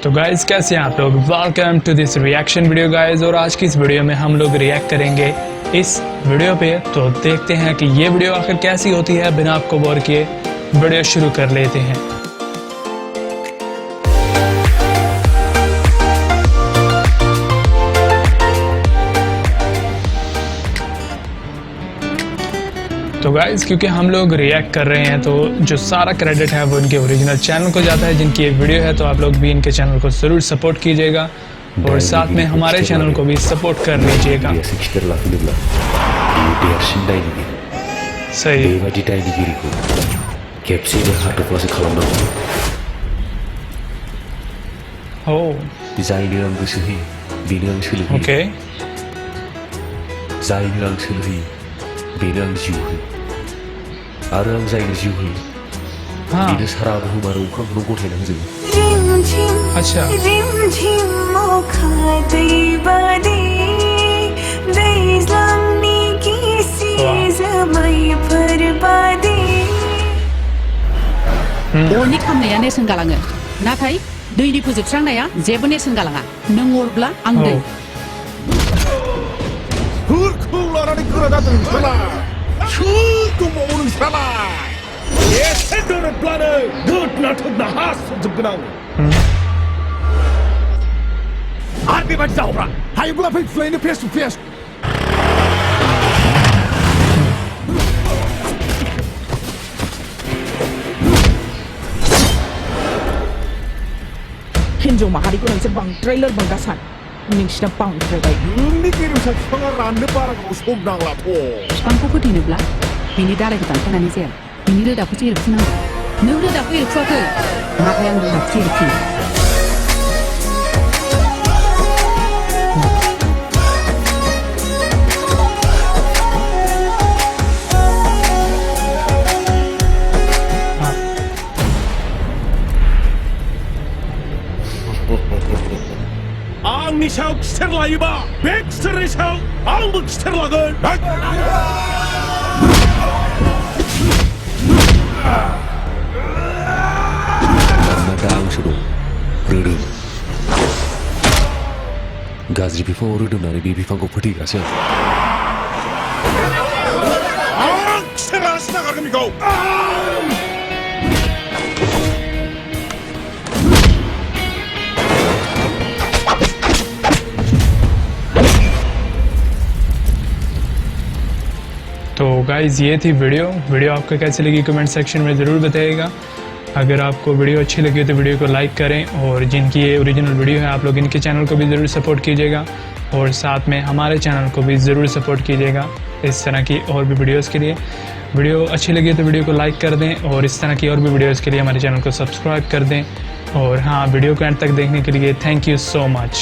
तो गाइज कैसे हैं आप लोग, welcome to this reaction video guys. और आज की इस वीडियो में हम लोग रिएक्ट करेंगे इस वीडियो पे। तो देखते हैं कि ये वीडियो आखिर कैसी होती है। बिना आपको बोर किए वीडियो शुरू कर लेते हैं। तो गाइज क्योंकि हम लोग रिएक्ट कर रहे हैं तो जो सारा क्रेडिट है वो इनके ओरिजिनल चैनल को जाता है जिनकी ये वीडियो है। तो आप लोग भी इनके चैनल को ज़रूर सपोर्ट कीजिएगा और साथ में हमारे चैनल को भी सपोर्ट कर लीजिएगा। सही ओके आरो आं जायनो जिउ होयो बिनो सारा बुहुम आरो अख्रांखौनो गथायना होजोबो। अच्छा अरनि खामनाया नेरसोन गालाङो नाथाय दैनि फोजोबस्रांनाया जेबो नेरसोन गालाङा। नों अरब्ला आं दै 오는 사람 예 센터의 플랜을 굿나트나 하스적그나 아비만 자오라 하이블라 플레이는 페이스 투 페이스 हिन्जाव माहारिखौ नोंसोर बांद्राय लोरबां दासान नोंसिना बांद्रायबाय नोंनि गेरेमसा बिफाङा राननो बारा गोबाव सम नांलाथ' बिफांखौ फोथैनोब्ला बिनि दालायखौ दानफायनानै जाया, बिनि रोदाखौसो एरखुनांगौ। नों रोदाखौ एरखुवाखै नाथाय आं रोदाखौसो एरखुयो। आंनि सायाव खिथेर लायोबा बे खिथेरनि सायाव आंबो खिथेर लागोन। दा आंसो दं रोदोम गाज्रि बिफाङाव रोदोमनानै बे बिफांखौ फोथैग्रासो आं खिथेरासो नागारगोन बेखौ। तो गाइज़ ये थी वीडियो आपको कैसी लगी कमेंट सेक्शन में ज़रूर बताइएगा। अगर आपको वीडियो अच्छी लगी हो तो वीडियो को लाइक करें और जिनकी ये ओरिजिनल वीडियो है आप लोग इनके चैनल को भी ज़रूर सपोर्ट कीजिएगा और साथ में हमारे चैनल को भी ज़रूर सपोर्ट कीजिएगा इस तरह की और भी वीडियोज़ के लिए। वीडियो अच्छी लगी तो वीडियो को लाइक कर दें और इस तरह की और भी वीडियोज़ के लिए हमारे चैनल को सब्सक्राइब कर दें। और हाँ, वीडियो को एंड तक देखने के लिए थैंक यू सो मच।